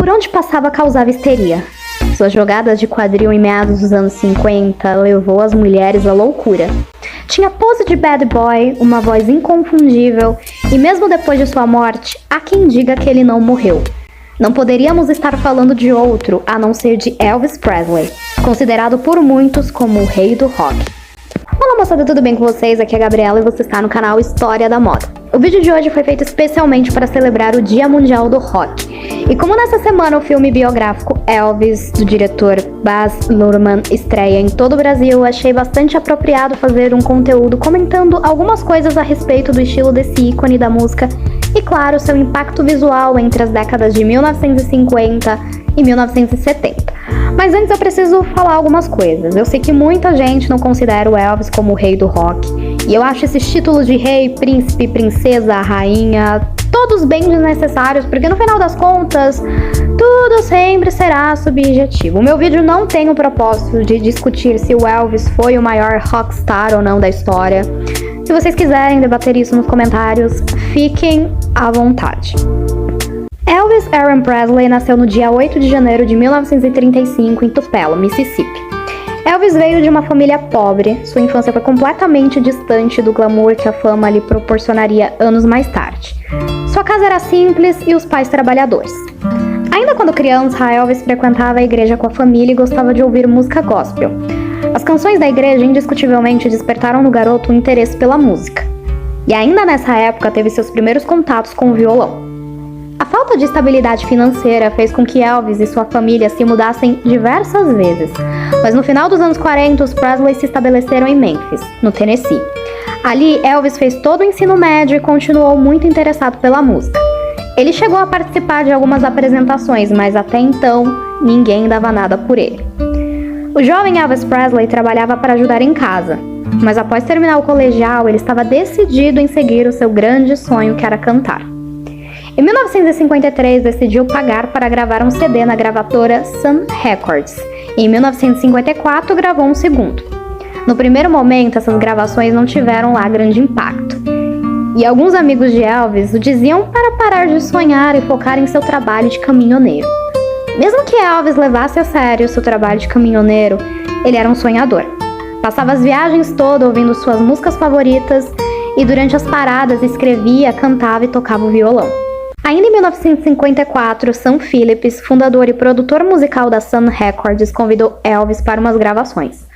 Por onde passava causava histeria. Suas jogadas de quadril em meados dos anos 50 levou as mulheres à loucura. Tinha pose de bad boy, uma voz inconfundível, e mesmo depois de sua morte, há quem diga que ele não morreu. Não poderíamos estar falando de outro a não ser de Elvis Presley, considerado por muitos como o rei do rock. Olá moçada, tudo bem com vocês? Aqui é a Gabriela e você está no canal História da Moda. O vídeo de hoje foi feito especialmente para celebrar o Dia Mundial do Rock. E como nessa semana o filme biográfico Elvis, do diretor Baz Luhrmann, estreia em todo o Brasil, achei bastante apropriado fazer um conteúdo comentando algumas coisas a respeito do estilo desse ícone da música e, claro, seu impacto visual entre as décadas de 1950 e 1970. Mas antes eu preciso falar algumas coisas. Eu sei que muita gente não considera o Elvis como o rei do rock, e eu acho esses títulos de rei, príncipe, princesa, rainha, todos bem desnecessários, porque no final das contas, tudo sempre será subjetivo. O meu vídeo não tem o propósito de discutir se o Elvis foi o maior rockstar ou não da história. Se vocês quiserem debater isso nos comentários, fiquem à vontade. Elvis Aaron Presley nasceu no dia 8 de janeiro de 1935 em Tupelo, Mississippi. Elvis veio de uma família pobre, sua infância foi completamente distante do glamour que a fama lhe proporcionaria anos mais tarde. Sua casa era simples e os pais trabalhadores. Ainda quando criança, Elvis frequentava a igreja com a família e gostava de ouvir música gospel. As canções da igreja indiscutivelmente despertaram no garoto um interesse pela música. E ainda nessa época teve seus primeiros contatos com o violão. A falta de estabilidade financeira fez com que Elvis e sua família se mudassem diversas vezes, mas no final dos anos 40 os Presley se estabeleceram em Memphis, no Tennessee. Ali, Elvis fez todo o ensino médio e continuou muito interessado pela música. Ele chegou a participar de algumas apresentações, mas até então ninguém dava nada por ele. O jovem Elvis Presley trabalhava para ajudar em casa, mas após terminar o colegial ele estava decidido em seguir o seu grande sonho, que era cantar. Em 1953, decidiu pagar para gravar um CD na gravadora Sun Records, e em 1954 gravou um segundo. No primeiro momento, essas gravações não tiveram lá grande impacto, e alguns amigos de Elvis o diziam para parar de sonhar e focar em seu trabalho de caminhoneiro. Mesmo que Elvis levasse a sério seu trabalho de caminhoneiro, ele era um sonhador. Passava as viagens todas ouvindo suas músicas favoritas e durante as paradas escrevia, cantava e tocava o violão. Ainda em 1954, Sam Phillips, fundador e produtor musical da Sun Records, convidou Elvis para umas gravações.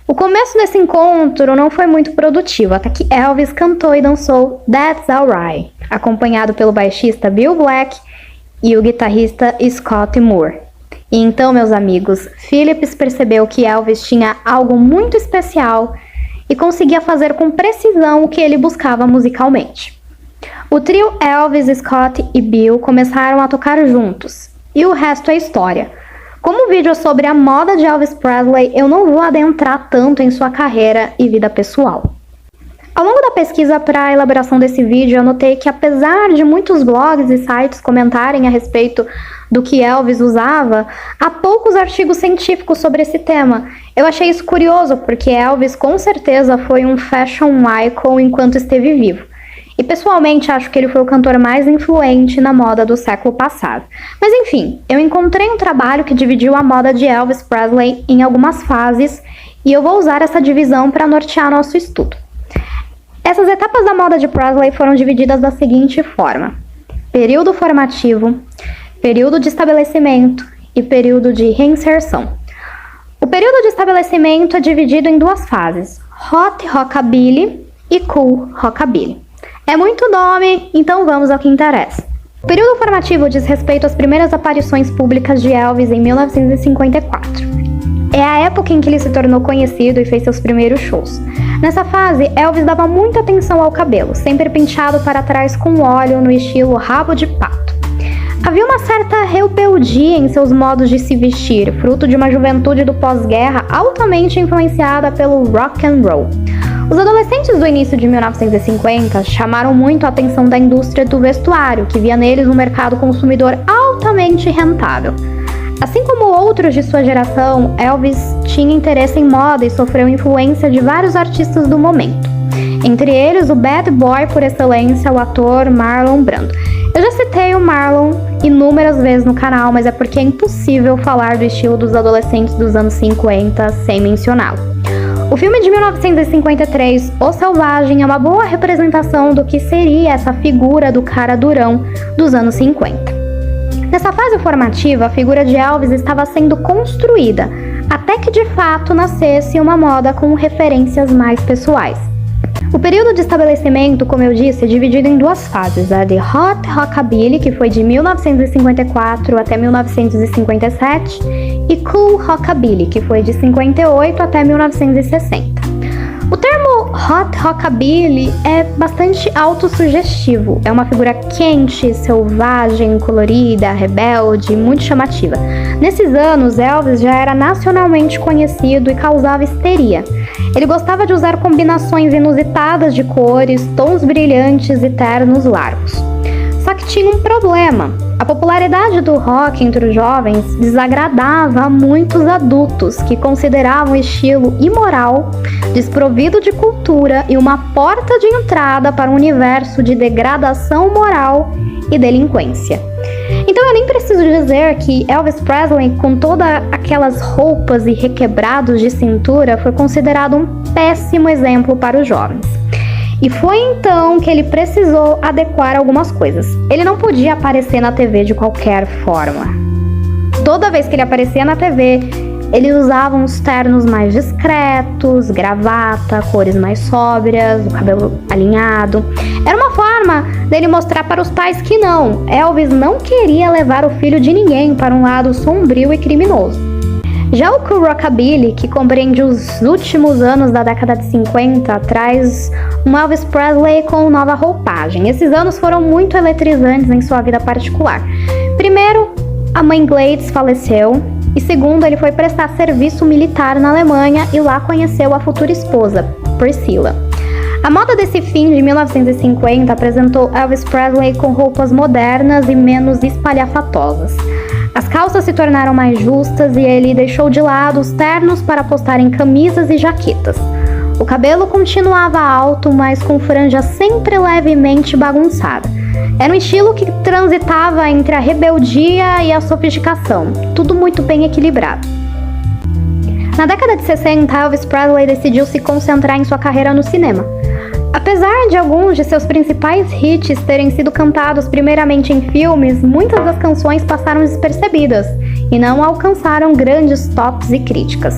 O começo desse encontro não foi muito produtivo, até que Elvis cantou e dançou That's Alright, acompanhado pelo baixista Bill Black e o guitarrista Scott Moore. E então, meus amigos, Phillips percebeu que Elvis tinha algo muito especial e conseguia fazer com precisão o que ele buscava musicalmente. O trio Elvis, Scott e Bill começaram a tocar juntos, e o resto é história. Como o vídeo é sobre a moda de Elvis Presley, eu não vou adentrar tanto em sua carreira e vida pessoal. Ao longo da pesquisa para a elaboração desse vídeo, eu notei que apesar de muitos blogs e sites comentarem a respeito do que Elvis usava, há poucos artigos científicos sobre esse tema. Eu achei isso curioso, porque Elvis com certeza foi um fashion icon enquanto esteve vivo. E pessoalmente acho que ele foi o cantor mais influente na moda do século passado. Mas enfim, eu encontrei um trabalho que dividiu a moda de Elvis Presley em algumas fases e eu vou usar essa divisão para nortear nosso estudo. Essas etapas da moda de Presley foram divididas da seguinte forma: período formativo, período de estabelecimento e período de reinserção. O período de estabelecimento é dividido em duas fases: Hot Rockabilly e Cool Rockabilly. É muito nome, então vamos ao que interessa. O período formativo diz respeito às primeiras aparições públicas de Elvis em 1954. É a época em que ele se tornou conhecido e fez seus primeiros shows. Nessa fase, Elvis dava muita atenção ao cabelo, sempre penteado para trás com óleo no estilo rabo de pato. Havia uma certa rebeldia em seus modos de se vestir, fruto de uma juventude do pós-guerra altamente influenciada pelo rock and roll. Os adolescentes do início de 1950 chamaram muito a atenção da indústria do vestuário, que via neles um mercado consumidor altamente rentável. Assim como outros de sua geração, Elvis tinha interesse em moda e sofreu influência de vários artistas do momento. Entre eles, o bad boy por excelência, o ator Marlon Brando. Eu já citei o Marlon inúmeras vezes no canal, mas é porque é impossível falar do estilo dos adolescentes dos anos 50 sem mencioná-lo. O filme de 1953, O Selvagem, é uma boa representação do que seria essa figura do cara durão dos anos 50. Nessa fase formativa, a figura de Elvis estava sendo construída, até que de fato nascesse uma moda com referências mais pessoais. O período de estabelecimento, como eu disse, é dividido em duas fases, a de Hot Rockabilly, que foi de 1954 até 1957, e Cool Rockabilly, que foi de 58 até 1960. O termo Hot Rockabilly é bastante autossugestivo, é uma figura quente, selvagem, colorida, rebelde, muito chamativa. Nesses anos, Elvis já era nacionalmente conhecido e causava histeria. Ele gostava de usar combinações inusitadas de cores, tons brilhantes e ternos largos. Só que tinha um problema. A popularidade do rock entre os jovens desagradava a muitos adultos que consideravam o estilo imoral, desprovido de cultura e uma porta de entrada para um universo de degradação moral e delinquência. Então eu nem preciso dizer que Elvis Presley, com todas aquelas roupas e requebrados de cintura, foi considerado um péssimo exemplo para os jovens. E foi então que ele precisou adequar algumas coisas. Ele não podia aparecer na TV de qualquer forma. Toda vez que ele aparecia na TV, ele usava uns ternos mais discretos, gravata, cores mais sóbrias, o cabelo alinhado. Era uma forma dele mostrar para os pais que não, Elvis não queria levar o filho de ninguém para um lado sombrio e criminoso. Já o Cool Rockabilly, que compreende os últimos anos da década de 50, traz um Elvis Presley com nova roupagem. Esses anos foram muito eletrizantes em sua vida particular. Primeiro, a mãe Gladys faleceu, e segundo, ele foi prestar serviço militar na Alemanha e lá conheceu a futura esposa, Priscilla. A moda desse fim de 1950 apresentou Elvis Presley com roupas modernas e menos espalhafatosas. As calças se tornaram mais justas e ele deixou de lado os ternos para apostar em camisas e jaquetas. O cabelo continuava alto, mas com franja sempre levemente bagunçada. Era um estilo que transitava entre a rebeldia e a sofisticação, tudo muito bem equilibrado. Na década de 60, Elvis Presley decidiu se concentrar em sua carreira no cinema. Apesar de alguns de seus principais hits terem sido cantados primeiramente em filmes, muitas das canções passaram despercebidas e não alcançaram grandes tops e críticas.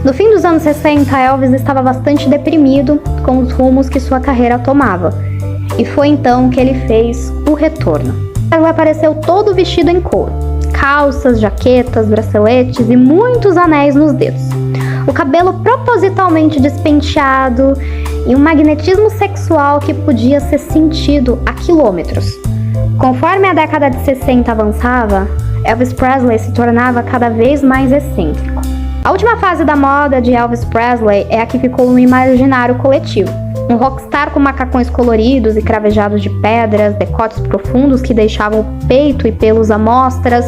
No fim dos anos 60, Elvis estava bastante deprimido com os rumos que sua carreira tomava. E foi então que ele fez o retorno. Ele apareceu todo vestido em couro, calças, jaquetas, braceletes e muitos anéis nos dedos. O cabelo propositalmente despenteado e um magnetismo sexual que podia ser sentido a quilômetros. Conforme a década de 60 avançava, Elvis Presley se tornava cada vez mais excêntrico. A última fase da moda de Elvis Presley é a que ficou no imaginário coletivo. Um rockstar com macacões coloridos e cravejados de pedras, decotes profundos que deixavam o peito e pelos à mostras,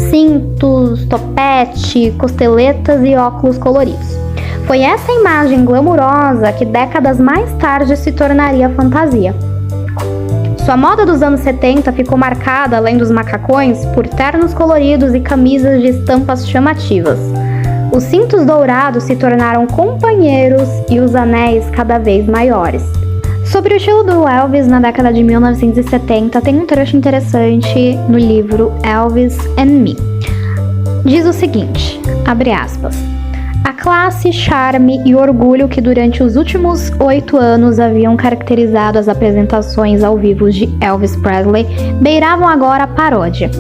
cintos, topete, costeletas e óculos coloridos. Foi essa imagem glamurosa que décadas mais tarde se tornaria fantasia. Sua moda dos anos 70 ficou marcada, além dos macacões, por ternos coloridos e camisas de estampas chamativas. Os cintos dourados se tornaram companheiros e os anéis cada vez maiores. Sobre o estilo do Elvis na década de 1970, tem um trecho interessante no livro Elvis and Me. Diz o seguinte, abre aspas, a classe, charme e orgulho que durante os últimos 8 anos haviam caracterizado as apresentações ao vivo de Elvis Presley beiravam agora a paródia.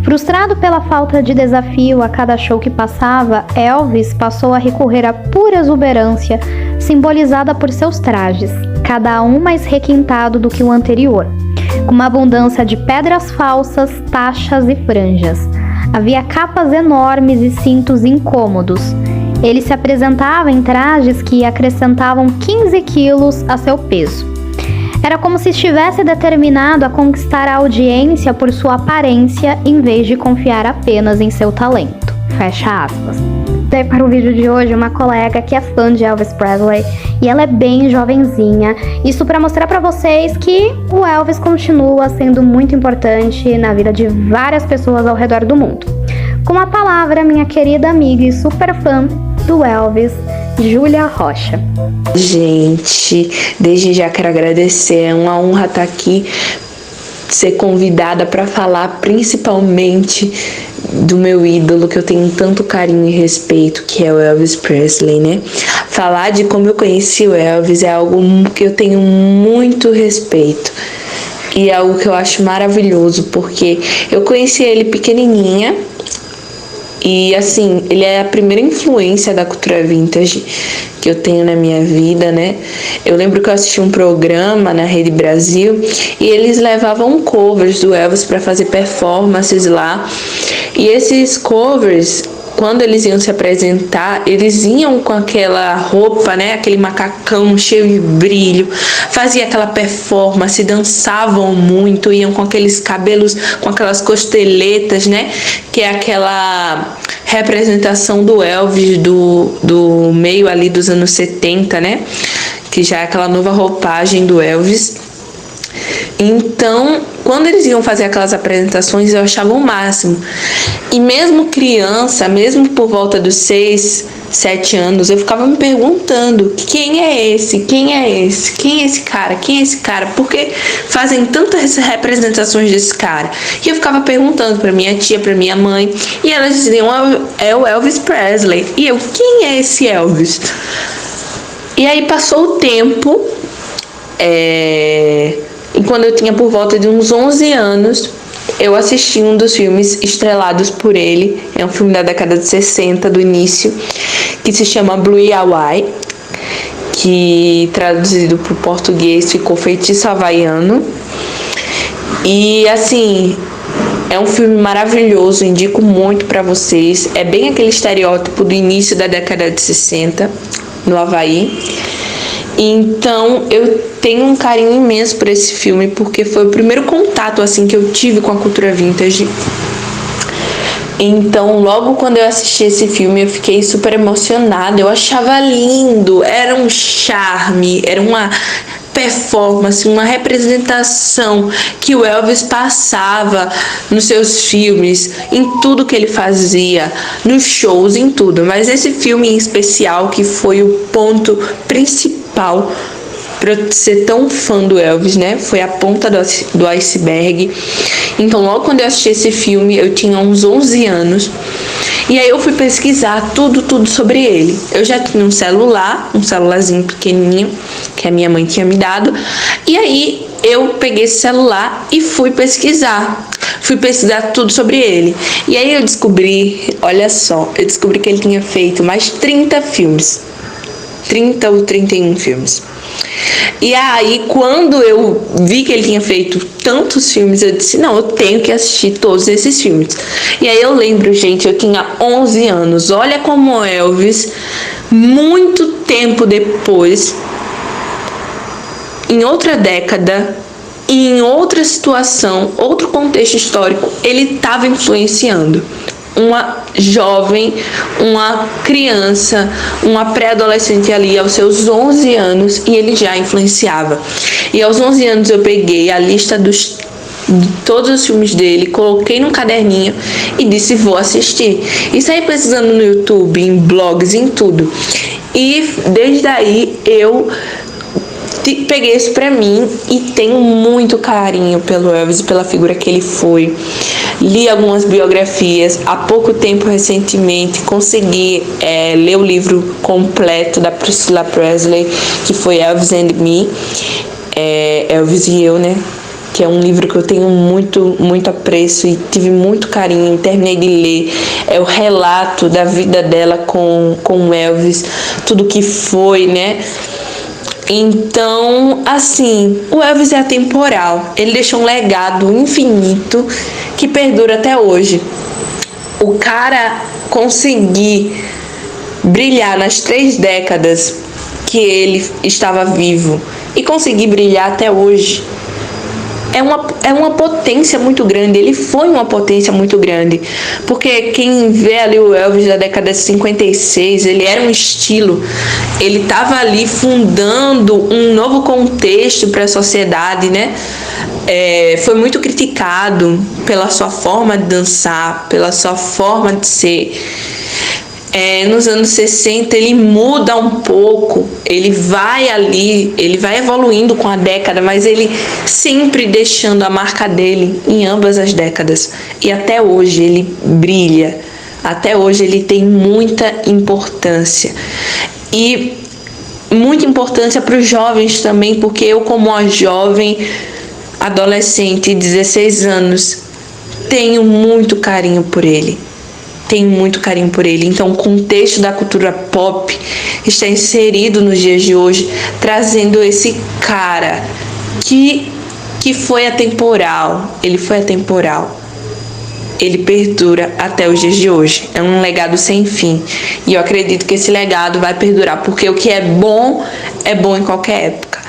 Frustrado pela falta de desafio a cada show que passava, Elvis passou a recorrer à pura exuberância, simbolizada por seus trajes, cada um mais requintado do que o anterior, com uma abundância de pedras falsas, taxas e franjas. Havia capas enormes e cintos incômodos. Ele se apresentava em trajes que acrescentavam 15 quilos a seu peso. Era como se estivesse determinado a conquistar a audiência por sua aparência em vez de confiar apenas em seu talento. Fecha aspas. convidei para o vídeo de hoje uma colega que é fã de Elvis Presley e ela é bem jovenzinha. Isso para mostrar para vocês que o Elvis continua sendo muito importante na vida de várias pessoas ao redor do mundo. Com a palavra, minha querida amiga e super fã do Elvis, Júlia Rocha. Gente, desde já quero agradecer, é uma honra estar aqui, ser convidada para falar principalmente do meu ídolo, que eu tenho tanto carinho e respeito, que é o Elvis Presley, né? Falar de como eu conheci o Elvis é algo que eu tenho muito respeito. E é algo que eu acho maravilhoso, porque eu conheci ele pequenininha. E assim, ele é a primeira influência da cultura vintage que eu tenho na minha vida, né? Eu lembro que eu assisti um programa na Rede Brasil e eles levavam covers do Elvis para fazer performances lá. E esses covers, quando eles iam se apresentar, eles iam com aquela roupa, né? Aquele macacão cheio de brilho, fazia aquela performance, dançavam muito, iam com aqueles cabelos, com aquelas costeletas, né? Que é aquela representação do Elvis do meio ali dos anos 70, né? Que já é aquela nova roupagem do Elvis. Então, quando eles iam fazer aquelas apresentações, eu achava o máximo. E mesmo criança, mesmo por volta dos 6, 7 anos, eu ficava me perguntando: quem é esse? Quem é esse? Quem é esse cara? Quem é esse cara? Por que fazem tantas representações desse cara? E eu ficava perguntando para minha tia, para minha mãe, e elas diziam: é o Elvis Presley. E eu: quem é esse Elvis? E aí passou o tempo, e quando eu tinha por volta de uns 11 anos, eu assisti um dos filmes estrelados por ele. É um filme da década de 60, do início, que se chama Blue Hawaii, que traduzido para o português ficou Feitiço Havaiano. E assim, é um filme maravilhoso, indico muito para vocês. É bem aquele estereótipo do início da década de 60 no Havaí. Então eu tenho um carinho imenso por esse filme, porque foi o primeiro contato assim que eu tive com a cultura vintage. Então logo quando eu assisti esse filme eu fiquei super emocionada, eu achava lindo, era um charme, era uma performance, uma representação que o Elvis passava nos seus filmes, em tudo que ele fazia, nos shows, em tudo. Mas esse filme em especial, que foi o ponto principal para eu ser tão fã do Elvis, né? Foi a ponta do iceberg. Então logo quando eu assisti esse filme, eu tinha uns 11 anos. E aí eu fui pesquisar tudo sobre ele. Eu já tinha um celularzinho pequenininho, que a minha mãe tinha me dado. E aí eu peguei esse celular e fui pesquisar. Fui pesquisar tudo sobre ele. E aí eu descobri, olha só, eu descobri que ele tinha feito mais 30 filmes. 30 ou 31 filmes. E aí, quando eu vi que ele tinha feito tantos filmes, eu disse: não, eu tenho que assistir todos esses filmes. E aí eu lembro, gente, eu tinha 11 anos. Olha como Elvis, muito tempo depois, em outra década, em outra situação, outro contexto histórico, ele estava influenciando uma jovem, uma criança, uma pré-adolescente ali aos seus 11 anos, e ele já influenciava. E aos 11 anos eu peguei a lista de todos os filmes dele, coloquei num caderninho e disse: vou assistir. E saí pesquisando no YouTube, em blogs, em tudo. E desde aí eu peguei isso pra mim e tenho muito carinho pelo Elvis e pela figura que ele foi. Li algumas biografias há pouco tempo, recentemente consegui ler o livro completo da Priscilla Presley, que foi Elvis and Me, Elvis e Eu, né? Que é um livro que eu tenho muito apreço e tive muito carinho. Terminei de ler, é o relato da vida dela com o Elvis, tudo que foi, né? Então, assim, o Elvis é atemporal. Ele deixou um legado infinito que perdura até hoje. O cara conseguir brilhar nas 3 décadas que ele estava vivo e conseguir brilhar até hoje é uma potência muito grande, ele foi uma potência muito grande, porque quem vê ali o Elvis da década de 56, ele era um estilo, ele estava ali fundando um novo contexto para a sociedade, né? Foi muito criticado pela sua forma de dançar, pela sua forma de ser. Nos anos 60 ele muda um pouco, ele vai evoluindo com a década, mas ele sempre deixando a marca dele em ambas as décadas. E até hoje ele brilha, até hoje ele tem muita importância. E muita importância para os jovens também, porque eu, como uma jovem adolescente de 16 anos, tenho muito carinho por ele. Tenho muito carinho por ele. Então, o contexto da cultura pop está inserido nos dias de hoje, trazendo esse cara que foi atemporal. Ele foi atemporal. Ele perdura até os dias de hoje. É um legado sem fim. E eu acredito que esse legado vai perdurar, porque o que é bom em qualquer época.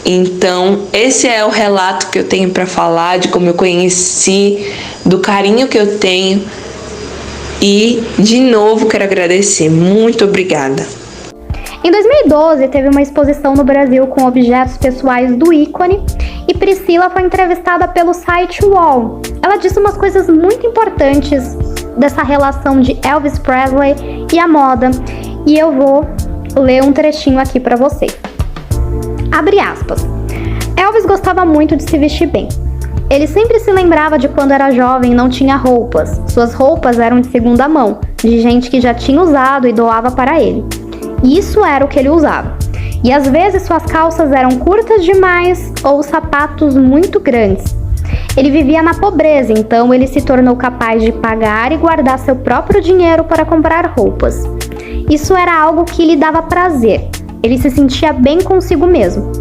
Então, esse é o relato que eu tenho para falar, de como eu conheci, do carinho que eu tenho. E, de novo, quero agradecer. Muito obrigada. Em 2012, teve uma exposição no Brasil com objetos pessoais do ícone e Priscila foi entrevistada pelo site UOL. Ela disse umas coisas muito importantes dessa relação de Elvis Presley e a moda, e eu vou ler um trechinho aqui para vocês. Abre aspas. Elvis gostava muito de se vestir bem. Ele sempre se lembrava de quando era jovem e não tinha roupas. Suas roupas eram de segunda mão, de gente que já tinha usado e doava para ele. Isso era o que ele usava. E às vezes suas calças eram curtas demais ou sapatos muito grandes. Ele vivia na pobreza, então ele se tornou capaz de pagar e guardar seu próprio dinheiro para comprar roupas. Isso era algo que lhe dava prazer. Ele se sentia bem consigo mesmo.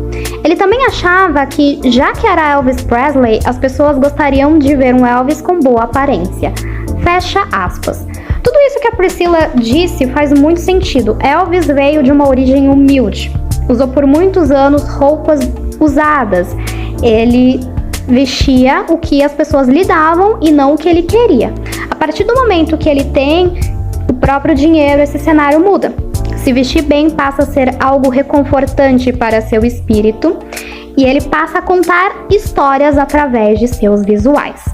Ele também achava que, já que era Elvis Presley, as pessoas gostariam de ver um Elvis com boa aparência. Fecha aspas. Tudo isso que a Priscila disse faz muito sentido. Elvis veio de uma origem humilde. Usou por muitos anos roupas usadas. Ele vestia o que as pessoas lhe davam e não o que ele queria. A partir do momento que ele tem o próprio dinheiro, esse cenário muda. Se vestir bem passa a ser algo reconfortante para seu espírito e ele passa a contar histórias através de seus visuais.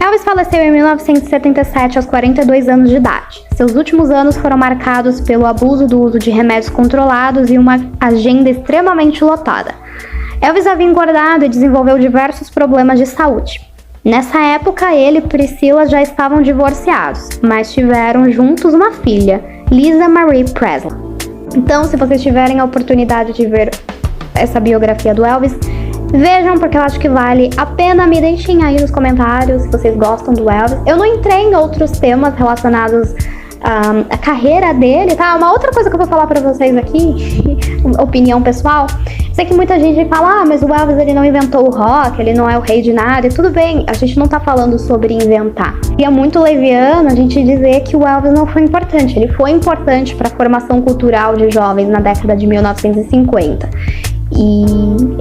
Elvis faleceu em 1977 aos 42 anos de idade. Seus últimos anos foram marcados pelo abuso do uso de remédios controlados e uma agenda extremamente lotada. Elvis havia engordado e desenvolveu diversos problemas de saúde. Nessa época, ele e Priscila já estavam divorciados, mas tiveram juntos uma filha, Lisa Marie Presley. Então, se vocês tiverem a oportunidade de ver essa biografia do Elvis, vejam, porque eu acho que vale a pena. Me deixem aí nos comentários se vocês gostam do Elvis. Eu não entrei em outros temas relacionados à carreira dele, tá? Uma outra coisa que eu vou falar pra vocês aqui, opinião pessoal, sei que muita gente fala, mas o Elvis ele não inventou o rock, ele não é o rei de nada, e tudo bem, a gente não tá falando sobre inventar. E é muito leviano a gente dizer que o Elvis não foi importante, ele foi importante para a formação cultural de jovens na década de 1950. E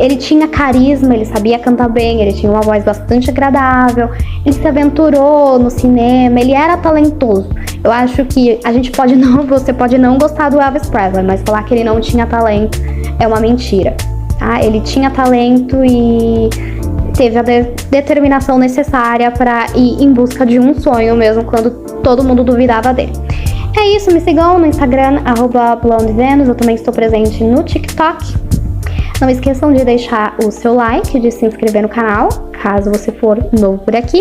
ele tinha carisma, ele sabia cantar bem, ele tinha uma voz bastante agradável, ele se aventurou no cinema, ele era talentoso. Eu acho que você pode não gostar do Elvis Presley, mas falar que ele não tinha talento é uma mentira, tá? Ele tinha talento e teve a determinação necessária para ir em busca de um sonho mesmo quando todo mundo duvidava dele. É isso, me sigam no Instagram, @blondevenus, eu também estou presente no TikTok. Não esqueçam de deixar o seu like, de se inscrever no canal, caso você for novo por aqui.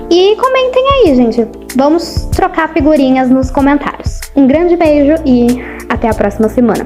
E comentem aí, gente. Vamos trocar figurinhas nos comentários. Um grande beijo e até a próxima semana.